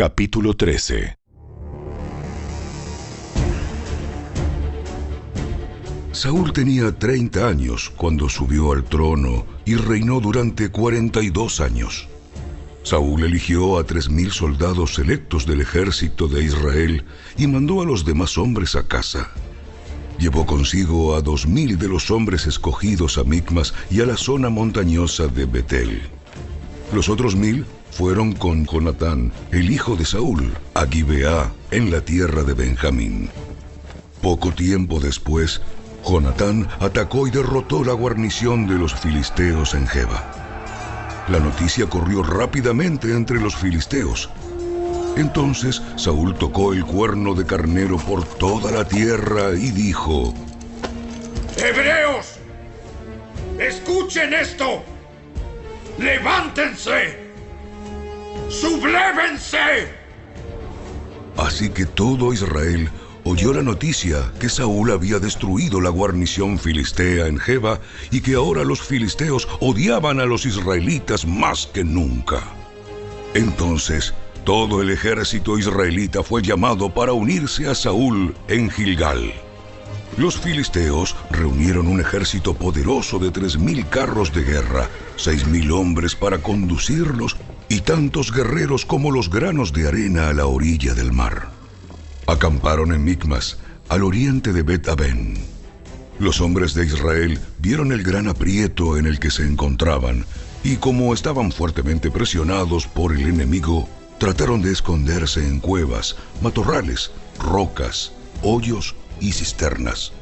Capítulo 13. Saúl tenía 30 años cuando subió al trono y reinó durante 42 años. Saúl eligió a 3,000 soldados selectos del ejército de Israel y mandó a los demás hombres a casa. Llevó consigo a 2,000 de los hombres escogidos a Micmas y a la zona montañosa de Betel. Los otros 1,000 fueron con Jonatán, el hijo de Saúl, a Gibeá, en la tierra de Benjamín. Poco tiempo después, Jonatán atacó y derrotó la guarnición de los filisteos en Geba. La noticia corrió rápidamente entre los filisteos. Entonces Saúl tocó el cuerno de carnero por toda la tierra y dijo: ¡Hebreos! ¡Escuchen esto! ¡Levántense! ¡Sublévense! Así que todo Israel oyó la noticia que Saúl había destruido la guarnición filistea en Geba y que ahora los filisteos odiaban a los israelitas más que nunca. Entonces, todo el ejército israelita fue llamado para unirse a Saúl en Gilgal. Los filisteos reunieron un ejército poderoso de 3,000 carros de guerra, 6,000 hombres para conducirlos y tantos guerreros como los granos de arena a la orilla del mar. Acamparon en Micmas, al oriente de Bet-Aven. Los hombres de Israel vieron el gran aprieto en el que se encontraban y, como estaban fuertemente presionados por el enemigo, trataron de esconderse en cuevas, matorrales, rocas, hoyos y cisternas.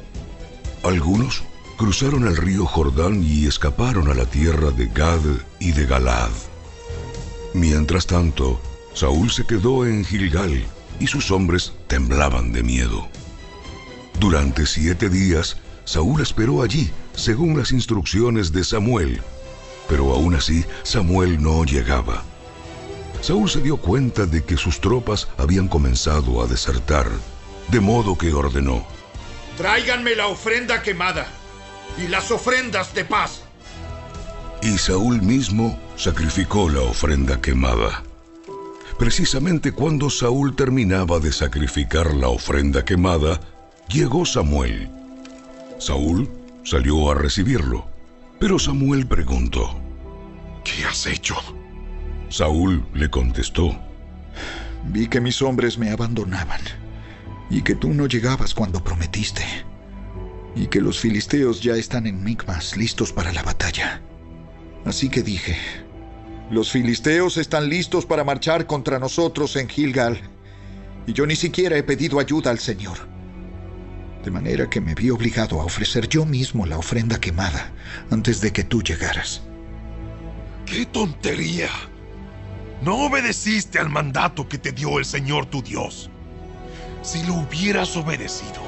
Algunos cruzaron el río Jordán y escaparon a la tierra de Gad y de Galaad. Mientras tanto, Saúl se quedó en Gilgal y sus hombres temblaban de miedo. Durante 7 días, Saúl esperó allí, según las instrucciones de Samuel, pero aún así Samuel no llegaba. Saúl se dio cuenta de que sus tropas habían comenzado a desertar, de modo que ordenó: ¡Tráiganme la ofrenda quemada y las ofrendas de paz! Y Saúl mismo sacrificó la ofrenda quemada. Precisamente cuando Saúl terminaba de sacrificar la ofrenda quemada, llegó Samuel. Saúl salió a recibirlo, pero Samuel preguntó: ¿Qué has hecho? Saúl le contestó: Vi que mis hombres me abandonaban, y que tú no llegabas cuando prometiste, y que los filisteos ya están en Micmas, listos para la batalla. Así que dije: los filisteos están listos para marchar contra nosotros en Gilgal, y yo ni siquiera he pedido ayuda al Señor. De manera que me vi obligado a ofrecer yo mismo la ofrenda quemada antes de que tú llegaras. ¡Qué tontería! No obedeciste al mandato que te dio el Señor tu Dios. Si lo hubieras obedecido,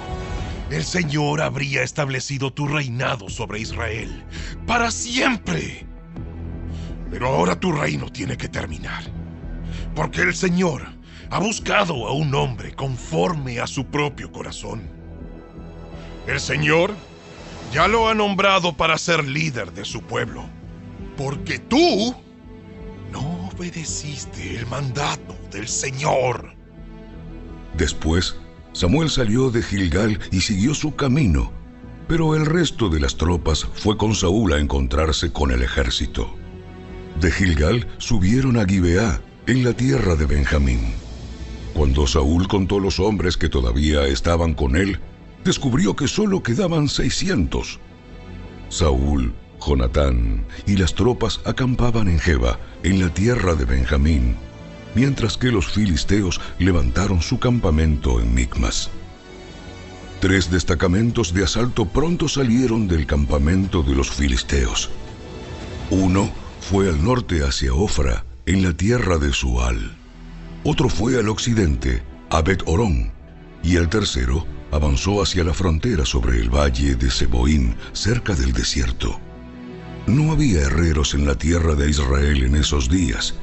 el Señor habría establecido tu reinado sobre Israel para siempre. Pero ahora tu reino tiene que terminar, porque el Señor ha buscado a un hombre conforme a su propio corazón. El Señor ya lo ha nombrado para ser líder de su pueblo, porque tú no obedeciste el mandato del Señor. Después, Samuel salió de Gilgal y siguió su camino, pero el resto de las tropas fue con Saúl a encontrarse con el ejército. De Gilgal subieron a Gibeá, en la tierra de Benjamín. Cuando Saúl contó los hombres que todavía estaban con él, descubrió que solo quedaban 600. Saúl, Jonatán y las tropas acampaban en Geba, en la tierra de Benjamín, mientras que los filisteos levantaron su campamento en Micmas. 3 destacamentos de asalto pronto salieron del campamento de los filisteos. Uno fue al norte hacia Ofra, en la tierra de Sual. Otro fue al occidente, a Bet-Horón, y el tercero avanzó hacia la frontera sobre el valle de Seboín, cerca del desierto. No había herreros en la tierra de Israel en esos días.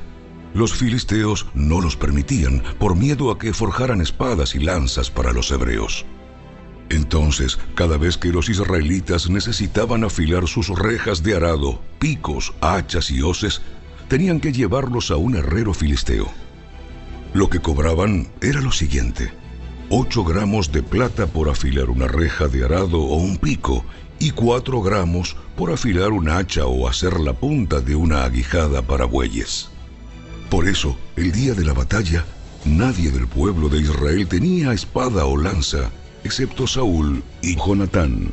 Los filisteos no los permitían por miedo a que forjaran espadas y lanzas para los hebreos. Entonces, cada vez que los israelitas necesitaban afilar sus rejas de arado, picos, hachas y hoces, tenían que llevarlos a un herrero filisteo. Lo que cobraban era lo siguiente: 8 gramos de plata por afilar una reja de arado o un pico, y 4 gramos por afilar un hacha o hacer la punta de una aguijada para bueyes. Por eso, el día de la batalla, nadie del pueblo de Israel tenía espada o lanza, excepto Saúl y Jonatán.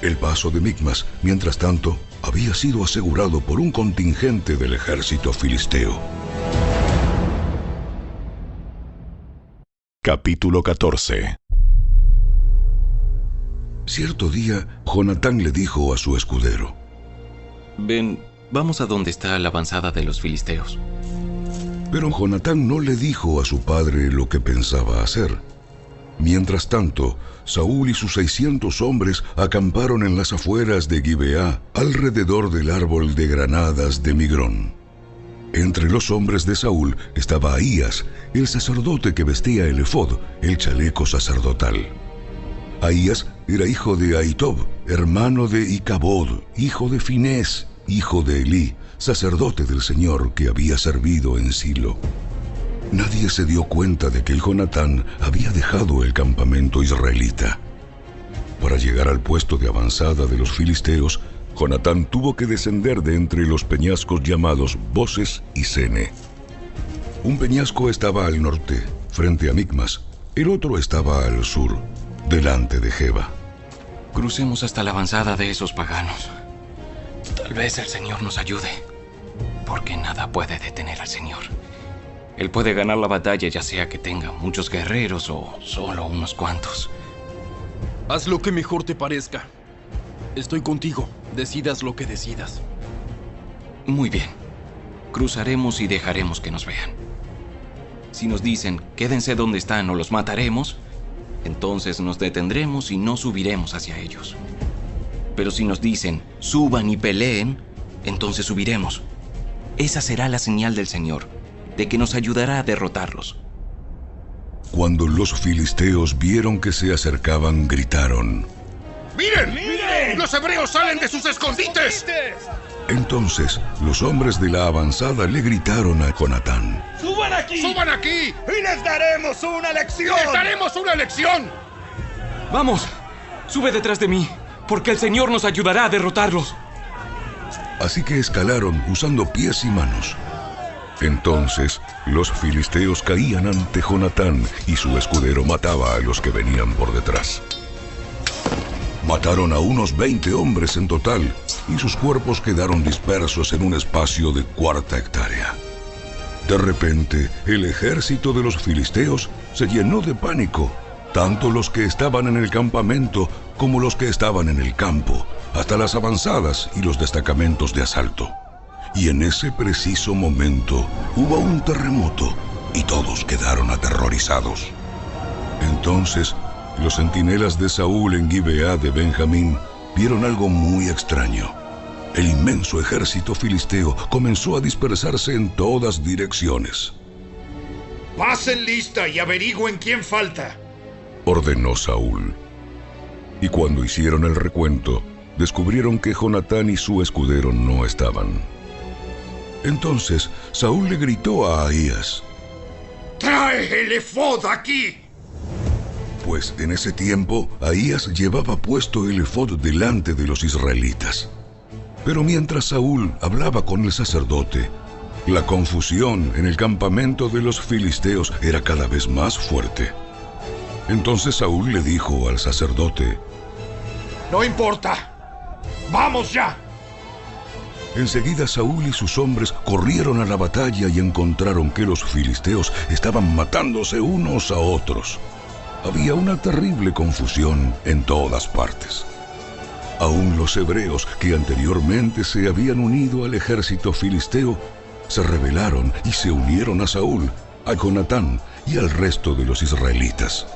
El paso de Micmas, mientras tanto, había sido asegurado por un contingente del ejército filisteo. Capítulo 14. Cierto día, Jonatán le dijo a su escudero: Ven, vamos a donde está la avanzada de los filisteos. Pero Jonatán no le dijo a su padre lo que pensaba hacer. Mientras tanto, Saúl y sus 600 hombres acamparon en las afueras de Gibeá, alrededor del árbol de granadas de Migrón. Entre los hombres de Saúl estaba Ahías, el sacerdote que vestía el efod, el chaleco sacerdotal. Ahías era hijo de Ahitob, hermano de Icabod, hijo de Finés, hijo de Elí, sacerdote del Señor que había servido en Silo. Nadie se dio cuenta de que el Jonatán había dejado el campamento israelita. Para llegar al puesto de avanzada de los filisteos, Jonatán tuvo que descender de entre los peñascos llamados Boses y Sene. Un peñasco estaba al norte, frente a Micmas. El otro estaba al sur, delante de Geba. Crucemos hasta la avanzada de esos paganos. Tal vez el Señor nos ayude, porque nada puede detener al Señor. Él puede ganar la batalla, ya sea que tenga muchos guerreros o solo unos cuantos. Haz lo que mejor te parezca. Estoy contigo, decidas lo que decidas. Muy bien. Cruzaremos y dejaremos que nos vean. Si nos dicen, quédense donde están o los mataremos, entonces nos detendremos y no subiremos hacia ellos. Pero si nos dicen, suban y peleen, entonces subiremos. Esa será la señal del Señor, de que nos ayudará a derrotarlos. Cuando los filisteos vieron que se acercaban, gritaron: ¡Miren! ¡Miren! ¡Los hebreos salen de sus escondites! Entonces los hombres de la avanzada le gritaron a Jonatán: ¡Suban aquí! ¡Suban aquí! ¡Y les daremos una lección! ¡Les daremos una lección! ¡Vamos! ¡Sube detrás de mí! Porque el Señor nos ayudará a derrotarlos. Así que escalaron usando pies y manos. Entonces los filisteos caían ante Jonatán y su escudero mataba a los que venían por detrás. Mataron a unos 20 hombres en total y sus cuerpos quedaron dispersos en un espacio de 1/4 hectárea. De repente, el ejército de los filisteos se llenó de pánico, tanto los que estaban en el campamento como los que estaban en el campo, hasta las avanzadas y los destacamentos de asalto. Y en ese preciso momento hubo un terremoto y todos quedaron aterrorizados. Entonces, los centinelas de Saúl en Gibeá de Benjamín vieron algo muy extraño. El inmenso ejército filisteo comenzó a dispersarse en todas direcciones. ¡Pasen lista y averigüen quién falta!, ordenó Saúl. Y cuando hicieron el recuento, descubrieron que Jonatán y su escudero no estaban. Entonces Saúl le gritó a Ahías: ¡Trae el efod aquí! Pues en ese tiempo Ahías llevaba puesto el efod delante de los israelitas. Pero mientras Saúl hablaba con el sacerdote, la confusión en el campamento de los filisteos era cada vez más fuerte. Entonces Saúl le dijo al sacerdote: ¡No importa! ¡Vamos ya! Enseguida Saúl y sus hombres corrieron a la batalla y encontraron que los filisteos estaban matándose unos a otros. Había una terrible confusión en todas partes. Aún los hebreos que anteriormente se habían unido al ejército filisteo se rebelaron y se unieron a Saúl, a Jonatán y al resto de los israelitas.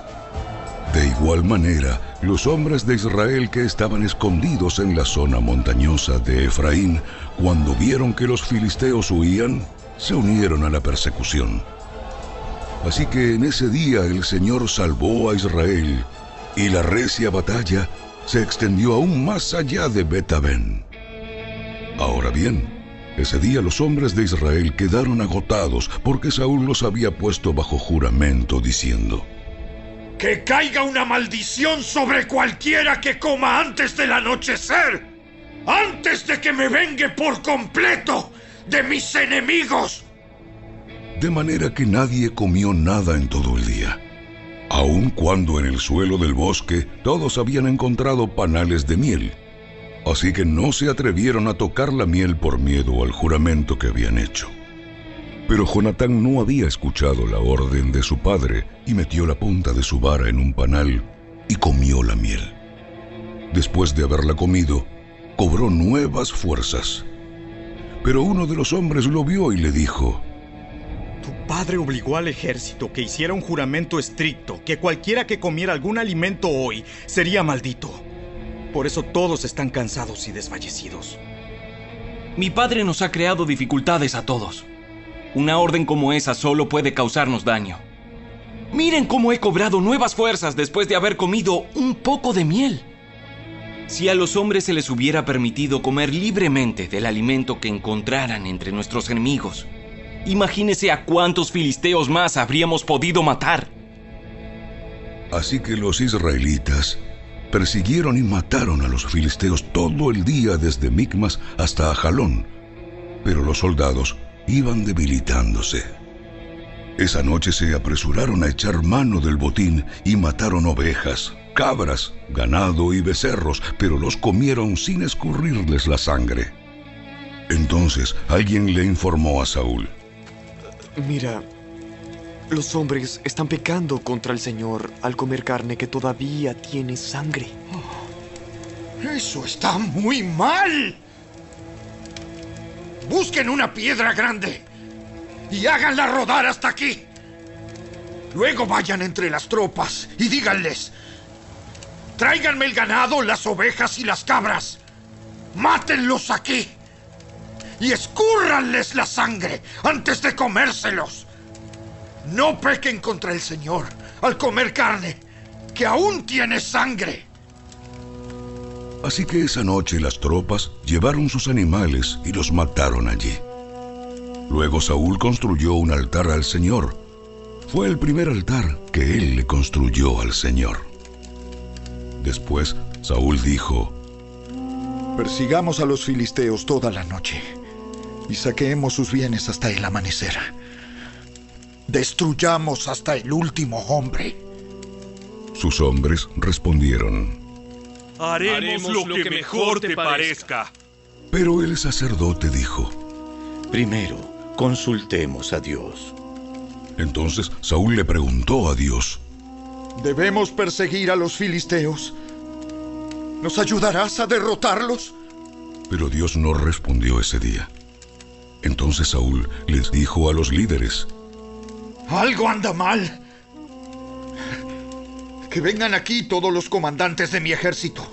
De igual manera, los hombres de Israel que estaban escondidos en la zona montañosa de Efraín, cuando vieron que los filisteos huían, se unieron a la persecución. Así que en ese día el Señor salvó a Israel, y la recia batalla se extendió aún más allá de Bet-Aven. Ahora bien, Ese día los hombres de Israel quedaron agotados porque Saúl los había puesto bajo juramento diciendo: ¡Que caiga una maldición sobre cualquiera que coma antes del anochecer! ¡Antes de que me vengue por completo de mis enemigos! De manera que nadie comió nada en todo el día, aun cuando en el suelo del bosque todos habían encontrado panales de miel. Así que no se atrevieron a tocar la miel por miedo al juramento que habían hecho. Pero Jonatán no había escuchado la orden de su padre y metió la punta de su vara en un panal y comió la miel. Después de haberla comido, cobró nuevas fuerzas. Pero uno de los hombres lo vio y le dijo: Tu padre obligó al ejército que hiciera un juramento estricto, que cualquiera que comiera algún alimento hoy sería maldito. Por eso todos están cansados y desfallecidos. Mi padre nos ha creado dificultades a todos. Una orden como esa solo puede causarnos daño. Miren cómo he cobrado nuevas fuerzas después de haber comido un poco de miel. Si a los hombres se les hubiera permitido comer libremente del alimento que encontraran entre nuestros enemigos, imagínese a cuántos filisteos más habríamos podido matar. Así que los israelitas persiguieron y mataron a los filisteos todo el día desde Micmas hasta Ajalón, pero los soldados iban debilitándose. Esa noche se apresuraron a echar mano del botín y mataron ovejas, cabras, ganado y becerros, pero los comieron sin escurrirles la sangre. Entonces alguien le informó a Saúl: Mira, los hombres están pecando contra el Señor al comer carne que todavía tiene sangre. ¡Eso está muy mal! Busquen una piedra grande y háganla rodar hasta aquí. Luego vayan entre las tropas y díganles: tráiganme el ganado, las ovejas y las cabras. Mátenlos aquí y escúrranles la sangre antes de comérselos. No pequen contra el Señor al comer carne que aún tiene sangre. Así que esa noche las tropas llevaron sus animales y los mataron allí. Luego Saúl construyó un altar al Señor. Fue el primer altar que él le construyó al Señor. Después Saúl dijo: Persigamos a los filisteos toda la noche y saqueemos sus bienes hasta el amanecer. Destruyamos hasta el último hombre. Sus hombres respondieron: Haremos lo que mejor te parezca. Pero el sacerdote dijo: Primero, consultemos a Dios. Entonces Saúl le preguntó a Dios: ¿Debemos perseguir a los filisteos? ¿Nos ayudarás a derrotarlos? Pero Dios no respondió ese día. Entonces Saúl les dijo a los líderes: Algo anda mal. Que vengan aquí todos los comandantes de mi ejército.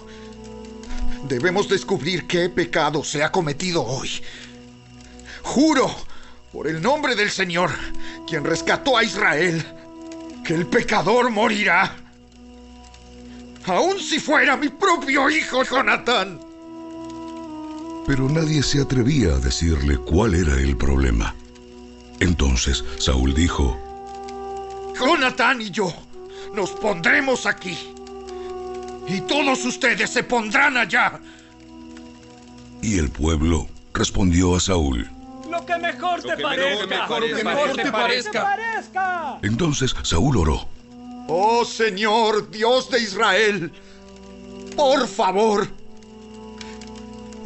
Debemos descubrir qué pecado se ha cometido hoy. Juro, por el nombre del Señor, quien rescató a Israel, que el pecador morirá. Aun si fuera mi propio hijo Jonatán. Pero nadie se atrevía a decirle cuál era el problema. Entonces Saúl dijo: Jonatán y yo nos pondremos aquí, y todos ustedes se pondrán allá. Y el pueblo respondió a Saúl: Lo que mejor te parezca. Entonces Saúl oró: Oh Señor, Dios de Israel, por favor,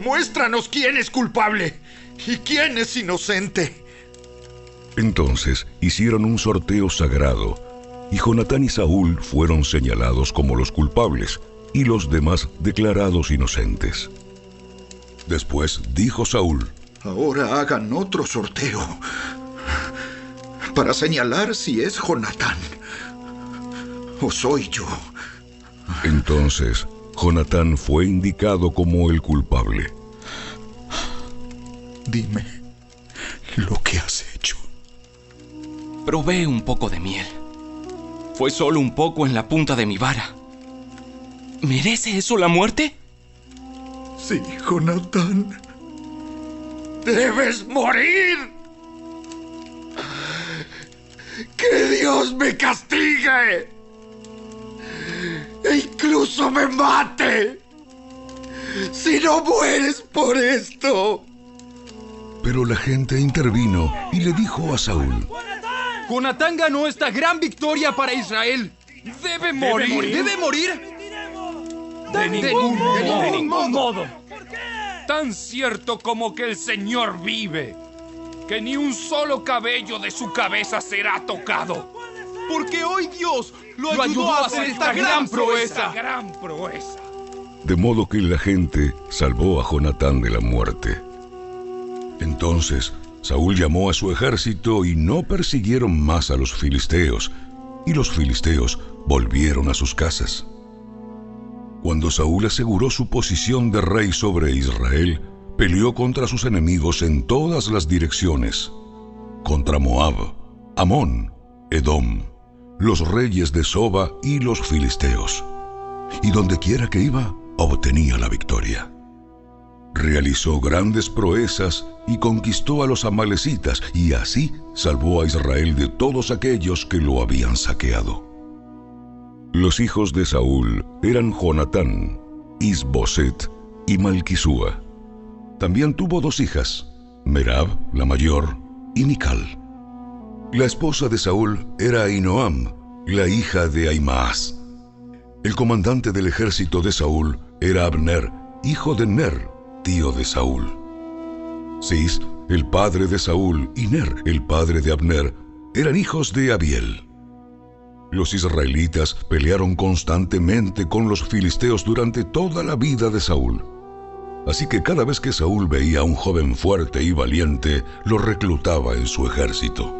muéstranos quién es culpable y quién es inocente. Entonces hicieron un sorteo sagrado, y Jonatán y Saúl fueron señalados como los culpables, y los demás declarados inocentes. Después dijo Saúl: Ahora hagan otro sorteo para señalar si es Jonatán o soy yo. Entonces Jonatán fue indicado como el culpable. Dime lo que has hecho. Probé un poco de miel. Fue solo un poco en la punta de mi vara. ¿Merece eso la muerte? Sí, Jonatán. ¡Debes morir! ¡Que Dios me castigue! ¡E incluso me mate! ¡Si no mueres por esto! Pero la gente intervino y le dijo a Saúl: Jonatán ganó esta gran victoria para Israel. ¡Debe morir! ¡Debe morir! De ningún modo. Tan cierto como que el Señor vive, que ni un solo cabello de su cabeza será tocado. Porque hoy Dios lo ayudó a hacer esta gran proeza. De modo que la gente salvó a Jonatán de la muerte. Entonces Saúl llamó a su ejército y no persiguieron más a los filisteos, y los filisteos volvieron a sus casas. Cuando Saúl aseguró su posición de rey sobre Israel, peleó contra sus enemigos en todas las direcciones: contra Moab, Amón, Edom, los reyes de Soba y los filisteos. Y dondequiera que iba, obtenía la victoria. Realizó grandes proezas y conquistó a los amalecitas, y así salvó a Israel de todos aquellos que lo habían saqueado. Los hijos de Saúl eran Jonatán, Isboset y Malquisúa. También tuvo 2 hijas, Merab, la mayor, y Mical. La esposa de Saúl era Ahinoam, la hija de Ahimaas. El comandante del ejército de Saúl era Abner, hijo de Ner, tío de Saúl. Cis, el padre de Saúl, y Ner, el padre de Abner, eran hijos de Abiel. Los israelitas pelearon constantemente con los filisteos durante toda la vida de Saúl. Así que cada vez que Saúl veía a un joven fuerte y valiente, lo reclutaba en su ejército.